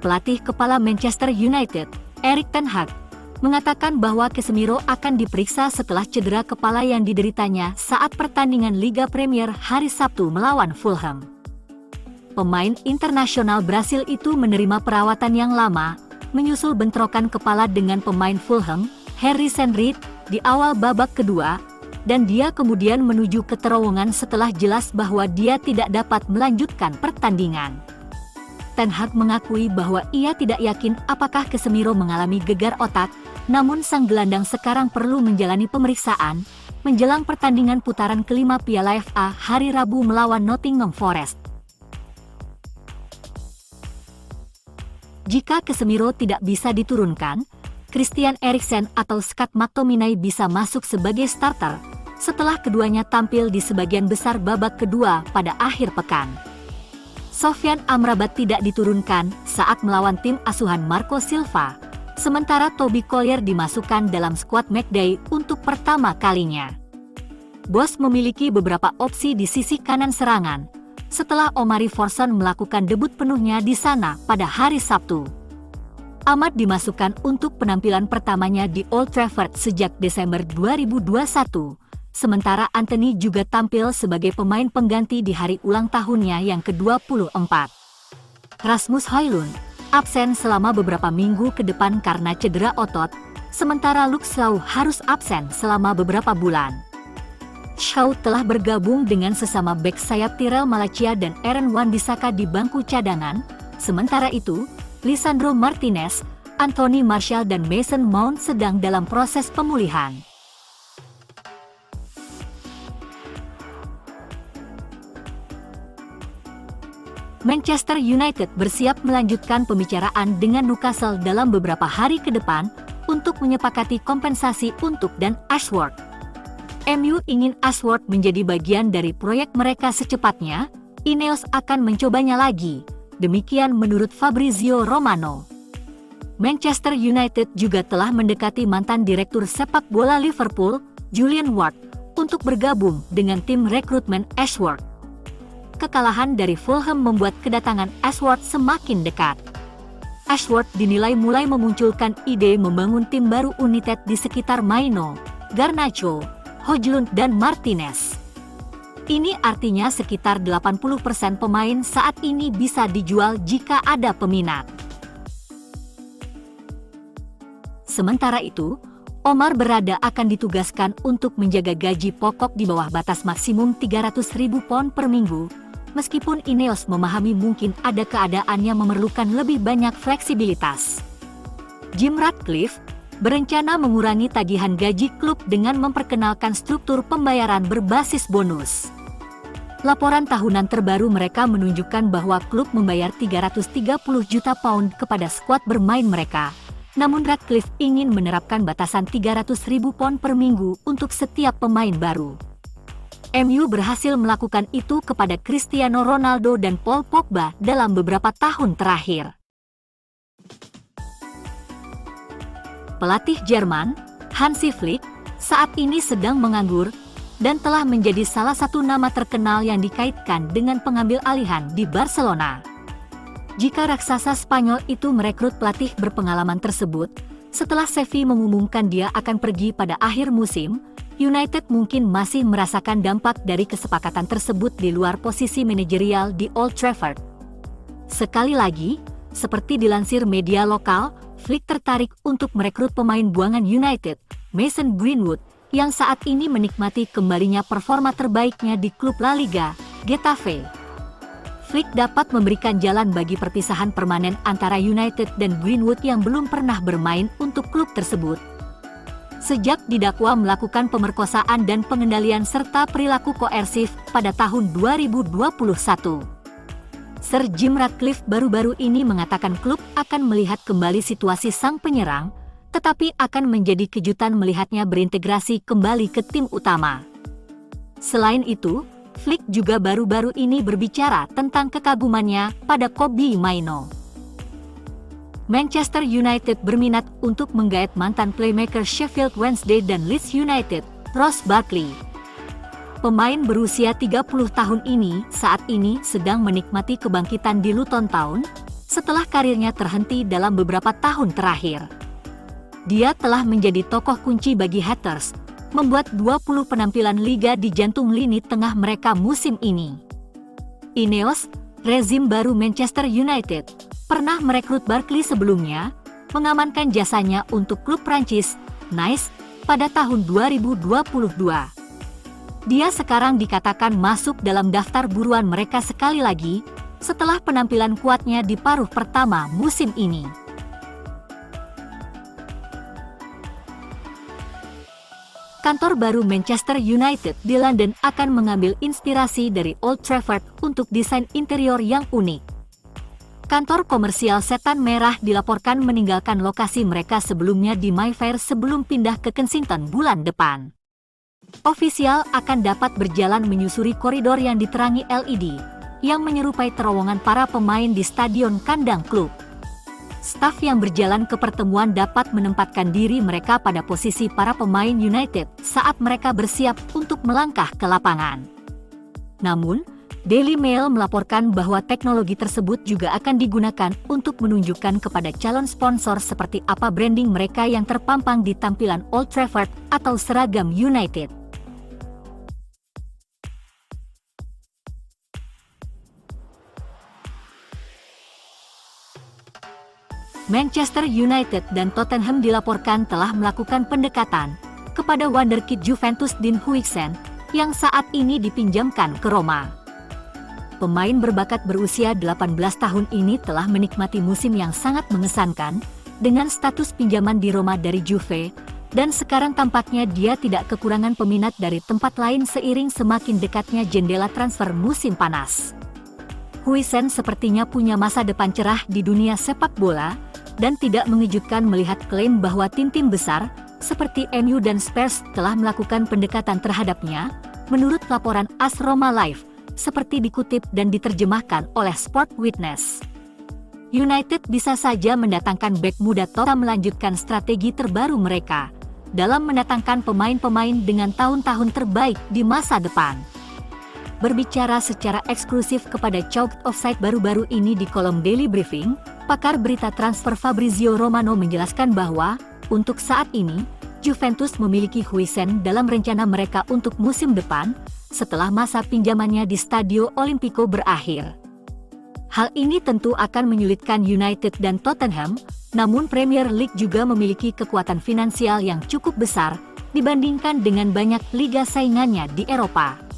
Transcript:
pelatih kepala Manchester United, Erik ten Hag, mengatakan bahwa Casemiro akan diperiksa setelah cedera kepala yang dideritanya saat pertandingan Liga Premier hari Sabtu melawan Fulham. Pemain internasional Brasil itu menerima perawatan yang lama, menyusul bentrokan kepala dengan pemain Fulham, Harrison Reed, di awal babak kedua, dan dia kemudian menuju ke terowongan setelah jelas bahwa dia tidak dapat melanjutkan pertandingan. Ten Hag mengakui bahwa ia tidak yakin apakah Casemiro mengalami gegar otak, namun sang gelandang sekarang perlu menjalani pemeriksaan menjelang pertandingan putaran kelima Piala FA hari Rabu melawan Nottingham Forest. Jika Casemiro tidak bisa diturunkan, Christian Eriksen atau Scott McTominay bisa masuk sebagai starter setelah keduanya tampil di sebagian besar babak kedua pada akhir pekan. Sofyan Amrabat tidak diturunkan saat melawan tim asuhan Marco Silva, sementara Toby Collier dimasukkan dalam skuad matchday untuk pertama kalinya. Bos memiliki beberapa opsi di sisi kanan serangan, setelah Omari Forson melakukan debut penuhnya di sana pada hari Sabtu. Ahmad dimasukkan untuk penampilan pertamanya di Old Trafford sejak Desember 2021, sementara Anthony juga tampil sebagai pemain pengganti di hari ulang tahunnya yang ke-24. Rasmus Højlund absen selama beberapa minggu ke depan karena cedera otot, sementara Luke Shaw harus absen selama beberapa bulan. Shaw telah bergabung dengan sesama bek sayap Tyrell Malacia dan Aaron Wan-Bissaka di bangku cadangan, sementara itu, Lisandro Martinez, Anthony Martial dan Mason Mount sedang dalam proses pemulihan. Manchester United bersiap melanjutkan pembicaraan dengan Newcastle dalam beberapa hari ke depan untuk menyepakati kompensasi untuk Dan Ashworth. MU ingin Ashworth menjadi bagian dari proyek mereka secepatnya. Ineos akan mencobanya lagi, demikian menurut Fabrizio Romano. Manchester United juga telah mendekati mantan direktur sepak bola Liverpool, Julian Ward, untuk bergabung dengan tim rekrutmen Ashworth. Kekalahan dari Fulham membuat kedatangan Ashworth semakin dekat. Ashworth dinilai mulai memunculkan ide membangun tim baru United di sekitar Maino, Garnacho, Højlund dan Martinez. Ini artinya sekitar 80% pemain saat ini bisa dijual jika ada peminat. Sementara itu, Omar Berrada akan ditugaskan untuk menjaga gaji pokok di bawah batas maksimum 300.000 pound per minggu, meskipun Ineos memahami mungkin ada keadaan yang memerlukan lebih banyak fleksibilitas. Jim Ratcliffe berencana mengurangi tagihan gaji klub dengan memperkenalkan struktur pembayaran berbasis bonus. Laporan tahunan terbaru mereka menunjukkan bahwa klub membayar 330 juta pound kepada skuad bermain mereka, namun Ratcliffe ingin menerapkan batasan 300.000 pound per minggu untuk setiap pemain baru. MU berhasil melakukan itu kepada Cristiano Ronaldo dan Paul Pogba dalam beberapa tahun terakhir. Pelatih Jerman, Hansi Flick, saat ini sedang menganggur dan telah menjadi salah satu nama terkenal yang dikaitkan dengan pengambil alihan di Barcelona. Jika raksasa Spanyol itu merekrut pelatih berpengalaman tersebut, setelah Xavi mengumumkan dia akan pergi pada akhir musim, United mungkin masih merasakan dampak dari kesepakatan tersebut di luar posisi manajerial di Old Trafford. Sekali lagi, seperti dilansir media lokal, Flick tertarik untuk merekrut pemain buangan United, Mason Greenwood, yang saat ini menikmati kembalinya performa terbaiknya di klub La Liga, Getafe. Flick dapat memberikan jalan bagi perpisahan permanen antara United dan Greenwood yang belum pernah bermain untuk klub tersebut. Sejak didakwa melakukan pemerkosaan dan pengendalian serta perilaku koersif pada tahun 2021. Sir Jim Ratcliffe baru-baru ini mengatakan klub akan melihat kembali situasi sang penyerang, tetapi akan menjadi kejutan melihatnya berintegrasi kembali ke tim utama. Selain itu, Flick juga baru-baru ini berbicara tentang kekagumannya pada Kobbie Mainoo. Manchester United berminat untuk menggait mantan playmaker Sheffield Wednesday dan Leeds United, Ross Barkley. Pemain berusia 30 tahun ini saat ini sedang menikmati kebangkitan di Luton Town, setelah karirnya terhenti dalam beberapa tahun terakhir. Dia telah menjadi tokoh kunci bagi Hatters, membuat 20 penampilan liga di jantung lini tengah mereka musim ini. Ineos, rezim baru Manchester United, pernah merekrut Barkley sebelumnya, mengamankan jasanya untuk klub Prancis, Nice, pada tahun 2022. Dia sekarang dikatakan masuk dalam daftar buruan mereka sekali lagi, setelah penampilan kuatnya di paruh pertama musim ini. Kantor baru Manchester United di London akan mengambil inspirasi dari Old Trafford untuk desain interior yang unik. Kantor komersial Setan Merah dilaporkan meninggalkan lokasi mereka sebelumnya di Mayfair sebelum pindah ke Kensington bulan depan. Ofisial akan dapat berjalan menyusuri koridor yang diterangi LED, yang menyerupai terowongan para pemain di stadion kandang klub. Staf yang berjalan ke pertemuan dapat menempatkan diri mereka pada posisi para pemain United saat mereka bersiap untuk melangkah ke lapangan. Namun, Daily Mail melaporkan bahwa teknologi tersebut juga akan digunakan untuk menunjukkan kepada calon sponsor seperti apa branding mereka yang terpampang di tampilan Old Trafford atau seragam United. Manchester United dan Tottenham dilaporkan telah melakukan pendekatan kepada wonderkid Juventus Dean Huijsen yang saat ini dipinjamkan ke Roma. Pemain berbakat berusia 18 tahun ini telah menikmati musim yang sangat mengesankan dengan status pinjaman di Roma dari Juve, dan sekarang tampaknya dia tidak kekurangan peminat dari tempat lain seiring semakin dekatnya jendela transfer musim panas. Huijsen sepertinya punya masa depan cerah di dunia sepak bola, dan tidak mengejutkan melihat klaim bahwa tim-tim besar, seperti MU dan Spurs telah melakukan pendekatan terhadapnya, menurut laporan AS Roma Live, seperti dikutip dan diterjemahkan oleh Sport Witness. United bisa saja mendatangkan bek muda Tottenham melanjutkan strategi terbaru mereka, dalam mendatangkan pemain-pemain dengan tahun-tahun terbaik di masa depan. Berbicara secara eksklusif kepada Chalk Offside baru-baru ini di kolom Daily Briefing, pakar berita transfer Fabrizio Romano menjelaskan bahwa, untuk saat ini, Juventus memiliki Huijsen dalam rencana mereka untuk musim depan, setelah masa pinjamannya di Stadio Olimpico berakhir. Hal ini tentu akan menyulitkan United dan Tottenham, namun Premier League juga memiliki kekuatan finansial yang cukup besar, dibandingkan dengan banyak liga saingannya di Eropa.